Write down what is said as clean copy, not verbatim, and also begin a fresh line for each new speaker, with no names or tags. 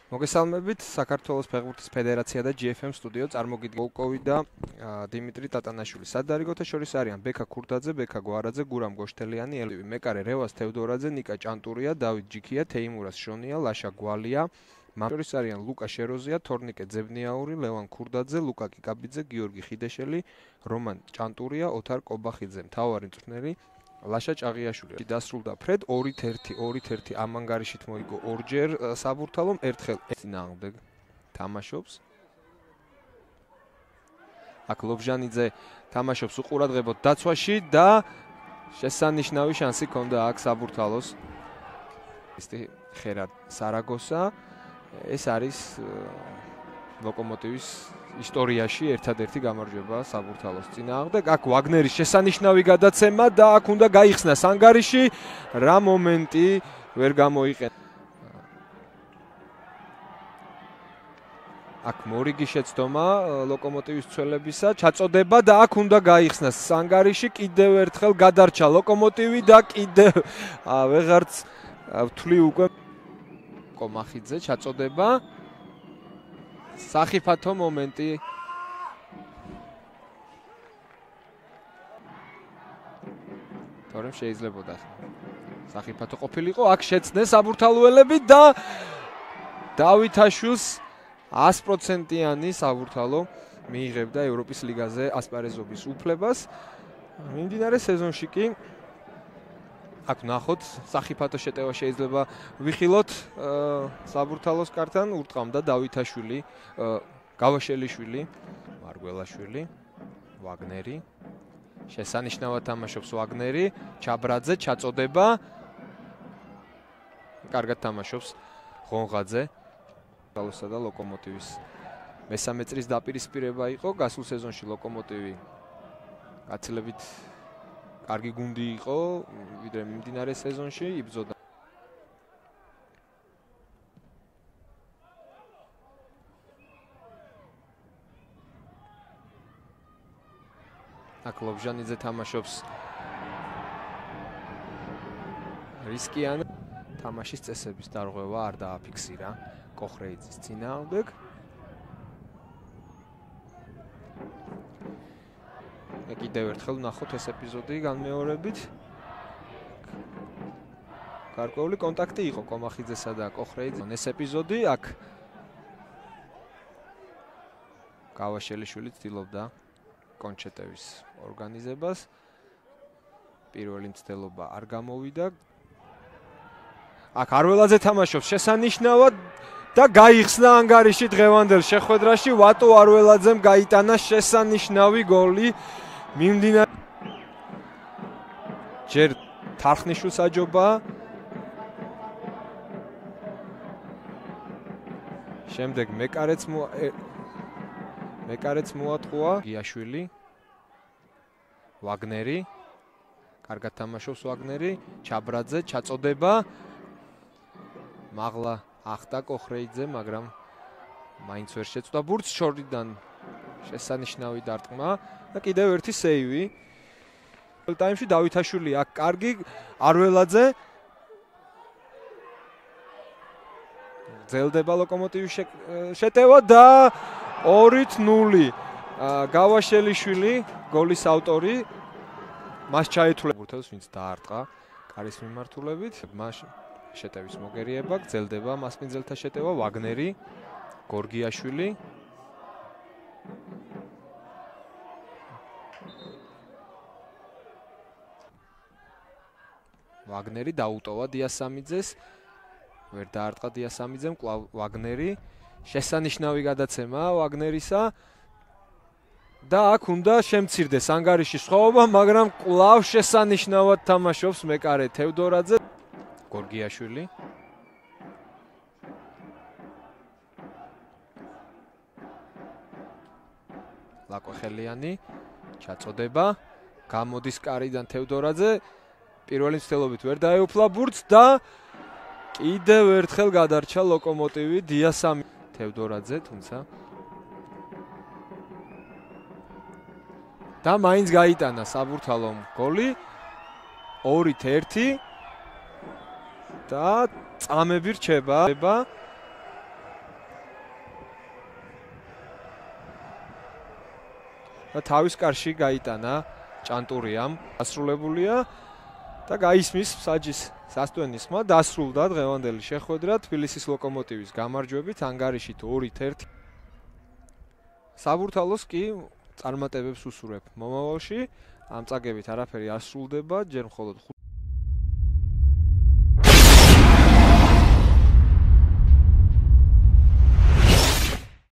მოგესალმებით საქართველოს ფეხბურთის ფედერაცია და GFM სტუდიო წარმოგიდგენთ ვოლკოვი და დიმიტრი ტატანაშვილი. სადარიგოთა შორის არიან ბექა ქურდაძე, ბექა გვარაძე, გურამ გოშთელიანი, ელივი მეკარე, რევას თევდორაძე, ნიკა ჭანტურია, დავით ჯიქია, თეიმურას შონია, ლაშა გვალია. შორის არიან ლუკა შეროზია, თორნიკე ძებნიაური, ლევან ქურდაძე, ლუკა კიკაბიძე, გიორგი ხიდეშელი, რომან ჭანტურია, ოთარ კობახიძე. მთავარი მწვრთნელი ლაშა ჭაღიაშვილი. დასრულდა ფრედ 2-1 ამანგარიშით მოიგო ორჯერ საბურთალომ, ერთხელ წინააღმდეგ თამაშობს. აქ ლობჟანიძე თამაშობს უყურადღებოდ დაცვაში და შესანიშნავი შანსი ჰქონდა აქ საბურთალოს. ხერად სარაგოსა ეს არის ლოკომოტივის ისტორიაში ერთადერთი გამარჯვება საბურთალოს წინააღმდეგ. აქ ვაგნერის შესანიშნავი გადაცემა და აქ უნდა გაიხსნას ანგარიში, რა მომენტი ვერ გამოიყენა. აქ მორიგი შეცდომა ლოკომოტივის ცველებისა, ჩაწოდება და აქ უნდა გაიხსნას ანგარიში, კიდევ ერთხელ გადარჩა ლოკომოტივი და კიდევ ვეღარც ვთვლი უკვე კომახიძე ჩაწოდება. სახიფათო მომენტი. თორემ შეიძლებოდა სახიფათო ყოფილიყო, აქ შეცდნენ საბურთალოელები და დავითაშვილს 100%-იანი საბურთალო მიიღებდა ევროპის ლიგაზე ასპარეზობის უფლებას. მიმდინარე სეზონში კი აქ ნახოთ სახიფათო შეტევა შეიძლება ვიხილოთ საბურთალოს კართან, ურტყამდა დავითაშვილი, გავაშელიშვილი, მარგველაშვილი, ვაგნერი. შესანიშნავად თამაშობს ვაგნერი, ჩაბრაძე, ჩაწოდება. კარგად თამაშობს ღონღაძე. საბურთალოსა და ლოკომოტივის მესამე წრის დაპირისპირება იყო. გასულ სეზონში ლოკომოტივი გაცილებით კარგი გუნდი იყო, ვიდრე მიმდინარე სეზონში იბრძოდა. აქ ლობჟანიძე თამაშობს რისკიან თამაშის წესების დარღვევა არ დააფიქსირა კოხრეიძის წინააღმდეგ. კიდევ ერთხელ ვნახოთ ეს ეპიზოდი განმეორებით. გარკვეული კონტაქტი იყო კომახიძესა და კოხრეიძეს. ეს ეპიზოდი აქ გავაშელიშვილი ცდილობდა კონჩეტევის ორგანიზებას. პირველი მცდელობა არ გამოვიდა. აქ არველაძე თამაშობს შესანიშნავად და გაიხსნა ანგარიში დღევანდელ შეხვედრაში. ვატო არველაძემ გაიტანა შესანიშნავი გოლი. მიმდინარე ჯერ თარხნიშვილს აჯობა, შემდეგ მეკარეც მოატყუა გიაშვილი, ვაგნერი, კარგად თამაშობს ვაგნერი, ჩაბრაძე, ჩაწოდება, მაღლა ახტა კოხრეიძე, მაგრამ მაინც ვერ შეცვლა ბურთს, შორიდან შესანიშნავი დარტყმა და კიდევ ერთი სეივი. ტაიმში დავითაშვილი აქ კარგი, არველაძე ძელდება ლოკომოტივის შეტევა და 2-0 გავაშელიშვილი გოლის ავტორი. მას ჩაითვლა ბურთელს, ვინც დაარტყა კარის მიმართულებით. მას შეტევის მოგერიება, გრძელდება მასპინძელთა შეტევა, ვაგნერი, გორგიაშვილი. ვაგნერი დაუტოვა დიასამიძეს, ვერ დაარტყა დიასამიძემ, კვლავ ვაგნერი, შესანიშნავი გადაცემა ვაგნერისა და აქ უნდა შემცირდეს ანგარიშის სხვაობა, მაგრამ კვლავ შესანიშნავად თამაშობს მეკარე თევდორაძე. გორგიაშვილი. ლაკვეხელიანი, ჩაწოდება, გამოდის კარიდან თევდორაძე. პირველი მცდელობით ვერ დაეუფლა ბურთს და კიდევ ერთხელ გადარჩა ლოკომოტივი დიასამი თევდორაძე, თუმცა და მაინც გაიტანა საბურთალომ გოლი 2-1 და წამები რჩება. და თავის კარში გაიტანა ჭანტურიამ. ასრულებულია და გაისმის საჯის სასტვენის ხმა. დასრულდა დღევანდელი შეხვედრა თბილისის ლოკომოტივის გამარჯვებით ანგარიშით 2-1. საბურთალოს კი წარმატებებს უსურვებ მომავალში. ამ წაგებით არაფერი არ სრულდება, ჯერ მხოლოდ